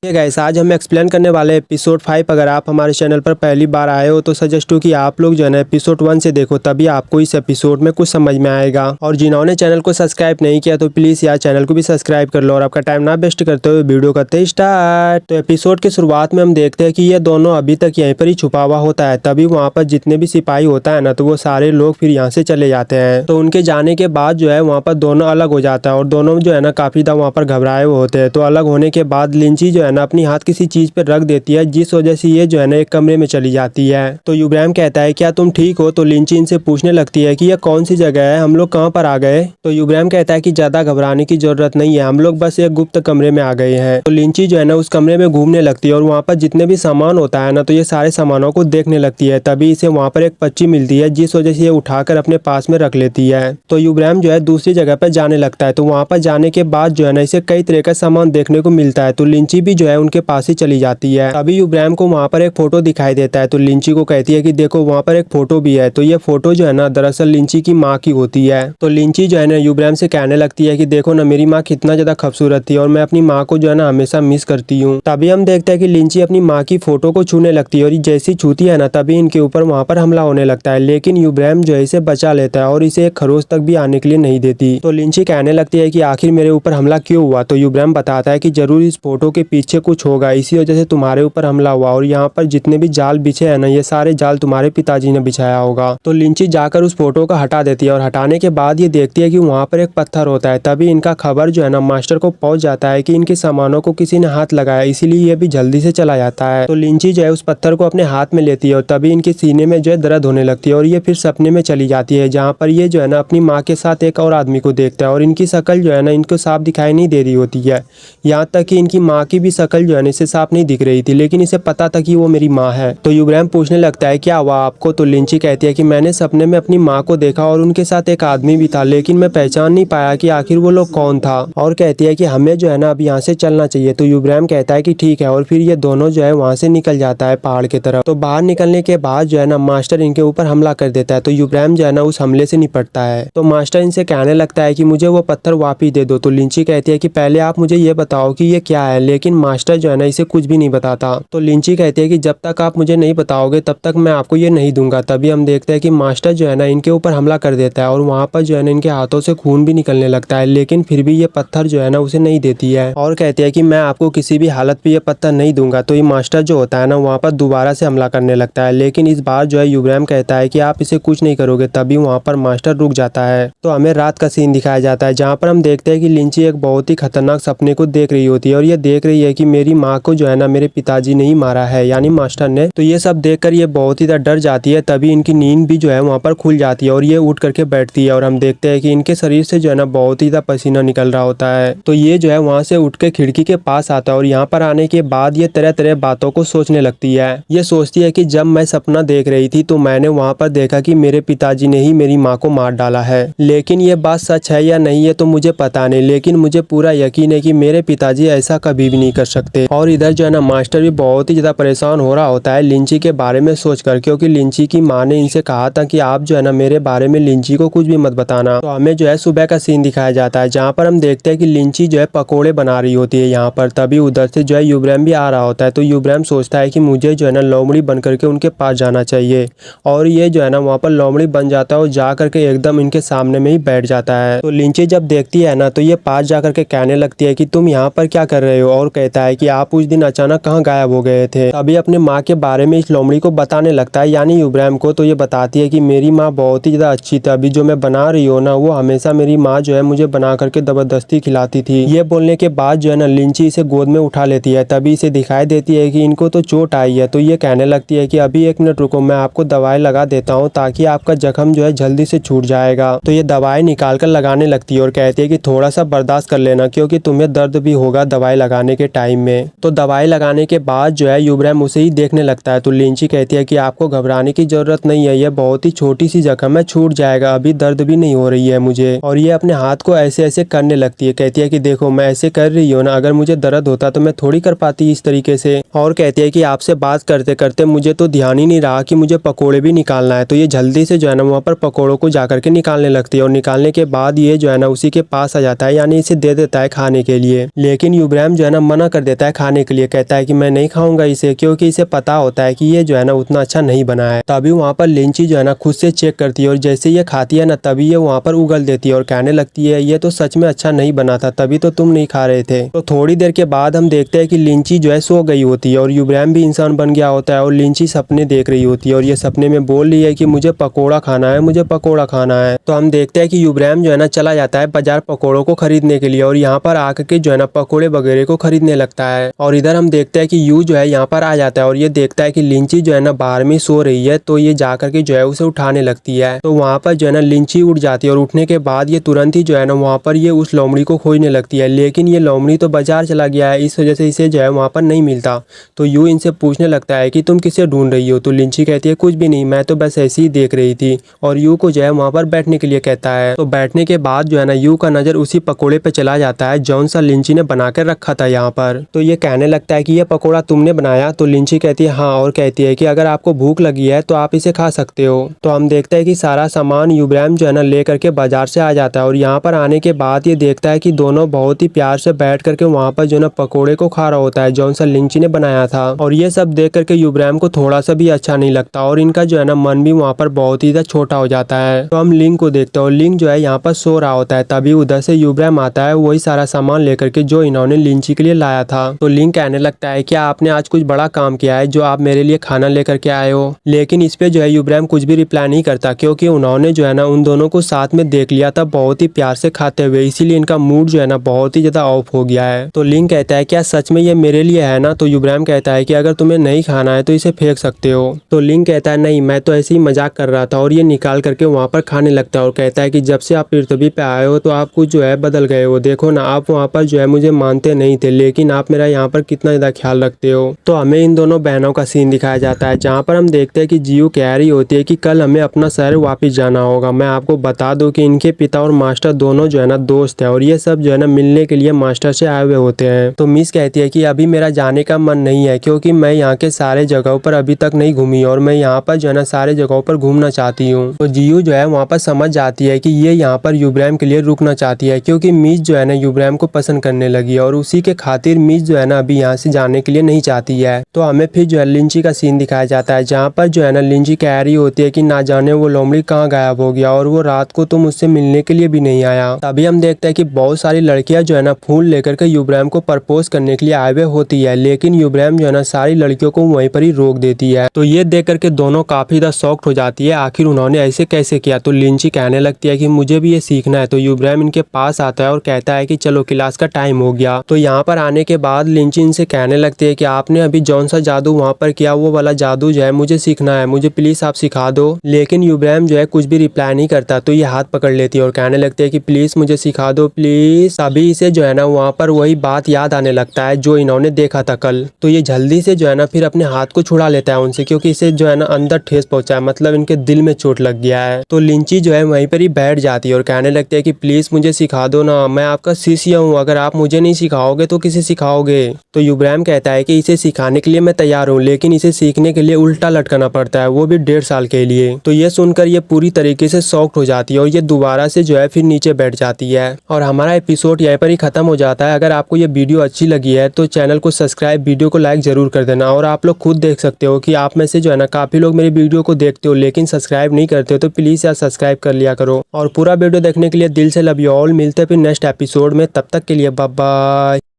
Guys, आज हम explain करने वाले एपिसोड 5। अगर आप हमारे चैनल पर पहली बार आए हो तो सजेस्ट हूँ कि आप लोग जो है ना एपिसोड 1 से देखो, तभी आपको इस एपिसोड में कुछ समझ में आएगा। और जिन्होंने चैनल को सब्सक्राइब नहीं किया तो प्लीज़ यार चैनल को भी सब्सक्राइब कर लो और आपका टाइम ना वेस्ट करते हुए वीडियो करते स्टार्ट। तो एपिसोड की शुरुआत में हम देखते हैं कि ये दोनों अभी तक यहीं पर ही छुपा हुआ होता है। तभी वहाँ पर जितने भी सिपाही होता है ना, तो वो सारे लोग फिर यहाँ से चले जाते हैं। तो उनके जाने के बाद जो है वहाँ पर दोनों अलग हो जाता है और दोनों जो है ना काफी ज़्यादा वहाँ पर घबराए हुए होते हैं। तो अलग होने के बाद लिंची जो है ना अपनी हाथ किसी चीज पे रख देती है, जिस वजह से ये जो है ना एक कमरे में चली जाती है। तो युब्राम कहता है क्या तुम ठीक हो? तो लिंची इनसे पूछने लगती है कि यह कौन सी जगह है, हम लोग कहाँ पर आ गए? तो युब्राम कहता है कि ज्यादा घबराने की जरूरत नहीं है, हम लोग बस एक गुप्त कमरे में आ गए हैं। तो लिंची जो है ना उस कमरे में घूमने लगती है और वहाँ पर जितने भी सामान होता है ना, तो ये सारे सामानों को देखने लगती है। तभी इसे वहाँ पर एक पर्ची मिलती है, जिस वजह से ये उठाकर अपने पास में रख लेती है। तो युब्राम जो है दूसरी जगह पर जाने लगता है। तो वहाँ पर जाने के बाद जो है ना इसे कई तरह का सामान देखने को मिलता है। तो लिंची भी जो है उनके पास ही चली जाती है। तभी युब्राम को वहाँ पर एक फोटो दिखाई देता है। तो लिंची को कहती है कि देखो वहाँ पर एक फोटो भी है। तो ये फोटो जो है ना दरअसल लिंची की माँ की होती है। तो लिंची जो है ना युब्राम से कहने लगती है कि देखो ना मेरी माँ कितना ज्यादा खूबसूरत थी और मैं अपनी माँ को जो है ना हमेशा मिस करती हूँ। तभी हम देखते हैं कि लिंची अपनी माँ की फोटो को छूने लगती है और जैसी छूती है ना तभी इनके ऊपर वहाँ पर हमला होने लगता है। लेकिन युब्राम जो है इसे बचा लेता है और इसे एक खरोच तक भी आने के लिए नहीं देती। तो लिंची कहने लगती है कि आखिर मेरे ऊपर हमला क्यों हुआ? तो युब्राम बताता है कि जरूर इस फोटो के पीछे कुछ होगा, इसी वजह से तुम्हारे ऊपर हमला हुआ और यहाँ पर जितने भी जाल बिछे हैं ना, ये सारे जाल तुम्हारे पिताजी ने बिछाया होगा। तो लिंची जाकर उस फोटो को हटा देती है और हटाने के बाद ये देखती है कि वहाँ पर एक पत्थर होता है। तभी इनका खबर जो है ना मास्टर को पहुंच जाता है कि इनके सामानों को किसी ने हाथ लगाया, इसीलिए ये भी जल्दी से चला जाता है। तो लिंची जो है उस पत्थर को अपने हाथ में लेती है और तभी इनके सीने में जो है दर्द होने लगती है और ये फिर सपने में चली जाती है, जहाँ पर ये जो है ना अपनी माँ के साथ एक और आदमी को देखता है और इनकी शक्ल जो है ना इनको साफ दिखाई नहीं दे रही होती है। यहाँ तक कि इनकी माँ की भी शक्ल जो है ना इसे साफ नहीं दिख रही थी, लेकिन इसे पता था कि वो मेरी माँ है। तो युब्राम पूछने लगता है क्या हुआ आपको? तो लिंची कहती है कि मैंने सपने में अपनी माँ को देखा और उनके साथ एक आदमी भी था, लेकिन मैं पहचान नहीं पाया कि आखिर वो लोग कौन था। और कहती है कि हमें जो है ना अब यहाँ से चलना चाहिए। तो युब्राम कहता है कि ठीक है और फिर ये दोनों जो है वहाँ से निकल जाता है पहाड़ की तरफ। तो बाहर निकलने के बाद जो है ना मास्टर इनके ऊपर हमला कर देता है। तो युब्राम जो है ना उस हमले से निपटता है। तो मास्टर इनसे कहने लगता है कि मुझे वो पत्थर वापिस दे दो। तो लिंची कहती है कि पहले आप मुझे ये बताओ कि ये क्या है, लेकिन मास्टर जो है ना इसे कुछ भी नहीं बताता। तो लिंची कहती है कि जब तक आप मुझे नहीं बताओगे तब तक मैं आपको ये नहीं दूंगा। तभी हम देखते हैं कि मास्टर जो है ना इनके ऊपर हमला कर देता है और वहाँ पर जो है ना इनके हाथों से खून भी निकलने लगता है, लेकिन फिर भी ये पत्थर जो है ना उसे नहीं देती है और कहती है कि मैं आपको किसी भी हालत पे ये पत्थर नहीं दूंगा। तो ये मास्टर जो होता है ना वहाँ पर दोबारा से हमला करने लगता है, लेकिन इस बार जो है युब्राम कहता है कि आप इसे कुछ नहीं करोगे। तभी वहाँ पर मास्टर रुक जाता है। तो हमें रात का सीन दिखाया जाता है, जहाँ पर हम देखते हैं कि लिंची एक बहुत ही खतरनाक सपने को देख रही होती है और ये देख रही है कि मेरी माँ को जो है ना मेरे पिताजी ने ही मारा है, यानी मास्टर ने। तो ये सब देखकर ये बहुत ही डर जाती है। तभी इनकी नींद भी जो है वहाँ पर खुल जाती है और ये उठ करके बैठती है और हम देखते हैं कि इनके शरीर से जो है ना बहुत ही पसीना निकल रहा होता है। तो ये जो है वहाँ से उठ के खिड़की के पास आता है और यहाँ पर आने के बाद ये तरह तरह बातों को सोचने लगती है। ये सोचती है कि जब मैं सपना देख रही थी तो मैंने वहाँ पर देखा कि मेरे पिताजी ने ही मेरी माँ को मार डाला है, लेकिन ये बात सच है या नहीं है तो मुझे पता नहीं, लेकिन मुझे पूरा यकीन है कि मेरे पिताजी ऐसा कभी भी नहीं कर सकते। और इधर जो है ना मास्टर भी बहुत ही ज्यादा परेशान हो रहा होता है लिंची के बारे में सोचकर, क्योंकि लिंची की माँ ने इनसे कहा था कि आप जो है ना मेरे बारे में लिंची को कुछ भी मत बताना। तो हमें जो है सुबह का सीन दिखाया जाता है, जहाँ पर हम देखते हैं कि लिंची जो है पकोड़े बना रही होती है यहाँ पर। तभी उधर से जो है युब्राम भी आ रहा होता है। तो युब्राम सोचता है कि मुझे जो है ना लोमड़ी बन करके उनके पास जाना चाहिए और ये जो है ना वहाँ पर लोमड़ी बन जाता है और जा करके एकदम इनके सामने में ही बैठ जाता है। तो लिंची जब देखती है ना तो ये पास जा करके कहने लगती है कि तुम यहाँ पर क्या कर रहे हो, और कहता है कि आप उस दिन अचानक कहाँ गायब हो गए थे। तभी अपने माँ के बारे में इस लोमड़ी को बताने लगता है, यानी युब्राम को। तो ये बताती है कि मेरी माँ बहुत ही ज्यादा अच्छी थी, अभी जो मैं बना रही हूँ ना वो हमेशा मेरी माँ जो है मुझे बना करके जबरदस्ती खिलाती थी। ये बोलने के बाद जो है ना लिंची इसे गोद में उठा लेती है। तभी इसे दिखाई देती है कि इनको तो चोट आई है। तो ये कहने लगती है कि अभी 1 मिनट रुको, मैं आपको दवाई लगा देता हूँ ताकि आपका जख्म जो है जल्दी से छूट जाएगा। तो ये दवाई निकाल कर लगाने लगती है और कहती है कि थोड़ा सा बर्दाश्त कर लेना, क्योंकि तुम्हें दर्द भी होगा दवाई लगाने के टाइम में। तो दवाई लगाने के बाद जो है युब्राम उसे ही देखने लगता है। तो लिंची कहती है कि आपको घबराने की जरूरत नहीं है, यह बहुत ही छोटी सी जख्म है, छूट जाएगा, अभी दर्द भी नहीं हो रही है मुझे। और ये अपने हाथ को ऐसे ऐसे करने लगती है। कहती है कि देखो मैं ऐसे कर रही हूँ ना, अगर मुझे दर्द होता तो मैं थोड़ी कर पाती इस तरीके से। और कहती है कि आपसे बात करते करते मुझे तो ध्यान ही नहीं रहा कि मुझे पकोड़े भी निकालना है। तो ये जल्दी से जो है ना वहाँ पर पकोड़ों को जाकर के निकालने लगती है और निकालने के बाद ये जो है ना उसी के पास आ जाता है, यानी इसे दे देता है खाने के लिए। लेकिन युब्राम जो है ना मना कर देता है खाने के लिए। कहता है कि मैं नहीं खाऊंगा इसे, क्योंकि इसे पता होता है कि ये जो है ना उतना अच्छा नहीं बना है। तभी वहाँ पर लिंची जो है ना खुद से चेक करती है और जैसे ये खाती है ना तभी ये वहाँ पर उगल देती है और कहने लगती है ये तो सच में अच्छा नहीं बना था, तभी तो तुम नहीं खा रहे थे। तो थोड़ी देर के बाद हम देखते हैं कि लिंची जो है सो गई होती है और युब्राम भी इंसान बन गया होता है और लिंची सपने देख रही होती है और ये सपने में बोल रही है कि मुझे पकोड़ा खाना है, मुझे पकोड़ा खाना है। तो हम देखते हैं कि युब्राम जो है ना चला जाता है बाजार पकोड़ों को खरीदने के लिए और यहाँ पर आकर के जो है ना पकोड़े वगैरह को खरीदने लगता है। और इधर हम देखते हैं कि यू जो है यहाँ पर आ जाता है और ये देखता है कि लिंची जो है ना बाहर में सो रही है, तो ये जाकर के जो है उसे उठाने लगती है। तो वहाँ पर जो है ना लिंची उठ जाती है और उठने के बाद ये तुरंत ही जो है ना वहाँ पर ये उस लोमड़ी को खोजने लगती है, लेकिन ये लोमड़ी तो बाजार चला गया है, इस वजह से इसे जो है वहाँ पर नहीं मिलता। तो यू इनसे पूछने लगता है कि तुम किसे ढूंढ रही हो। तो लिंची कहती है कुछ भी नहीं, मैं तो बस ऐसे ही देख रही थी। और यू को जो है वहाँ पर बैठने के लिए कहता है। तो बैठने के बाद जो है ना यू का नजर उसी पकोड़े पे चला जाता है जौन सा लिंची ने बना कर रखा था यहाँ पर। तो ये कहने लगता है कि ये पकोड़ा तुमने बनाया। तो लिंची कहती है हाँ, और कहती है कि अगर आपको भूख लगी है तो आप इसे खा सकते हो। तो हम देखते हैं कि सारा सामान युब्राम जो है ना लेकर के बाजार से आ जाता है और यहाँ पर आने के बाद ये देखता है कि दोनों बहुत ही प्यार से बैठ करके वहाँ पर जो है ना पकोड़े को खा रहा होता है जौन सा लिंची ने बनाया था। और ये सब देख करके युब्राम को थोड़ा सा भी अच्छा नहीं लगता और इनका जो है ना मन भी वहाँ पर बहुत ही छोटा हो जाता है। तो हम लिंक को देखते हैं और लिंक जो है यहाँ पर सो रहा होता है। तभी उधर से युब्राम आता है वही सारा सामान लेकर के जो इन्होंने लिंची के लिए लाया था। तो लिंक कहने लगता है कि आपने आज कुछ बड़ा काम किया है जो आप मेरे लिए खाना लेकर के आए हो। लेकिन इस पे जो है युब्राम कुछ भी रिप्लाई नहीं करता, क्योंकि उन्होंने जो है ना उन दोनों को साथ में देख लिया था बहुत ही प्यार से खाते हुए, इसीलिए इनका मूड जो है ना बहुत ही ज्यादा ऑफ हो गया है। तो लिंक कहता है क्या सच में ये मेरे लिए है ना। तो युब्राम कहता है कि अगर तुम्हें नहीं खाना है तो इसे फेंक सकते हो। तो लिंक कहता है नहीं, मैं तो ऐसे ही मजाक कर रहा था। और ये निकाल करके वहाँ पर खाने लगता है और कहता है कि जब से आप पृथ्वी पे आए हो तो आप कुछ जो है बदल गए हो। देखो ना, आप वहाँ पर जो है मुझे मानते नहीं थे, लेकिन आप मेरा यहाँ पर कितना ज्यादा ख्याल रखते हो। तो हमें इन दोनों बहनों का सीन दिखाया जाता है जहाँ पर हम देखते हैं कि जियू कह रही होती है कि कल हमें अपना शहर वापस जाना होगा। मैं आपको बता दूं कि इनके पिता और मास्टर दोनों जो है ना दोस्त है और ये सब जो है ना मिलने के लिए मास्टर से आए हुए होते हैं। तो मिस कहती है कि अभी मेरा जाने का मन नहीं है, क्योंकि मैं यहाँ के सारे जगहों पर अभी तक नहीं घूमी और मैं यहाँ पर जो है ना सारे जगहों पर घूमना चाहती हूँ। तो जियू जो है वहाँ पर समझ जाती है कि ये यहाँ पर युब्राम के लिए रुकना चाहती है, क्योंकि मिस जो है ना युब्राम को पसंद करने लगी है और उसी के खातिर मिस जो है ना अभी यहाँ से जाने के लिए नहीं चाहती है। तो हमें फिर जो है लिंची का सीन दिखाया जाता है जहाँ पर जो है ना लिंची कह रही होती है कि ना जाने वो लोमड़ी कहाँ गायब हो गया और वो रात को तो मुझसे मिलने के लिए भी नहीं आया। तभी हम देखते हैं कि बहुत सारी लड़कियां जो है ना फूल लेकर के युब्राम को प्रपोज करने के लिए आए हुए होती है, लेकिन युब्राम जो है ना सारी लड़कियों को वहीं पर ही रोक देती है। तो ये देख करके दोनों काफी ज्यादा शॉक्ड हो जाती है, आखिर उन्होंने ऐसे कैसे किया। तो लिंची कहने लगती है कि मुझे भी ये सीखना है। तो युब्राम इनके पास आता है और कहता है कि चलो क्लास का टाइम हो गया। तो यहाँ पर आने के बाद लिंची इनसे कहने लगती है कि आपने अभी जौन सा जादू वहाँ पर किया वो वाला जादू जो है मुझे सीखना है, मुझे प्लीज आप सिखा दो। लेकिन युब्राम जो है कुछ भी रिप्लाई नहीं करता। तो ये हाथ पकड़ लेती है और कहने लगती है कि प्लीज मुझे सिखा दो प्लीज। तभी इसे जो है ना वहाँ पर वही बात याद आने लगता है जो इन्होंने देखा था कल। तो ये जल्दी से जो है ना फिर अपने हाथ को छुड़ा लेता है उनसे, क्योंकि इसे जो है ना अंदर ठेस पहुंचा है, मतलब इनके दिल में चोट लग गया है। तो लिंची जो है वहीं पर ही बैठ जाती है और कहने लगती है कि प्लीज मुझे सिखा दो ना, मैं आपका शिष्य हूँ, अगर आप मुझे नहीं सिखाओगे तो किसे सिखाओगे। तो युब्राम कहता है कि इसे सिखाने के लिए मैं तैयार हूँ, लेकिन इसे सीखने के लिए उल्टा लटकाना पड़ता है, वो भी 1.5 साल के लिए। तो ये सुनकर ये पूरी तरीके से शॉक्ड हो जाती है और ये दोबारा से जो है फिर नीचे बैठ जाती है और हमारा एपिसोड यहीं पर ही खत्म हो जाता है। अगर आपको ये वीडियो अच्छी लगी है तो चैनल को सब्सक्राइब, वीडियो को लाइक जरूर कर देना। और आप लोग खुद देख सकते हो कि आप में से जो है ना काफी लोग मेरी वीडियो को देखते हो लेकिन सब्सक्राइब नहीं करते हो, तो प्लीज यार सब्सक्राइब कर लिया करो। और पूरा वीडियो देखने के लिए दिल से लव यू ऑल। मिलते हैं फिर नेक्स्ट एपिसोड में, तब तक के लिए बाय बाय।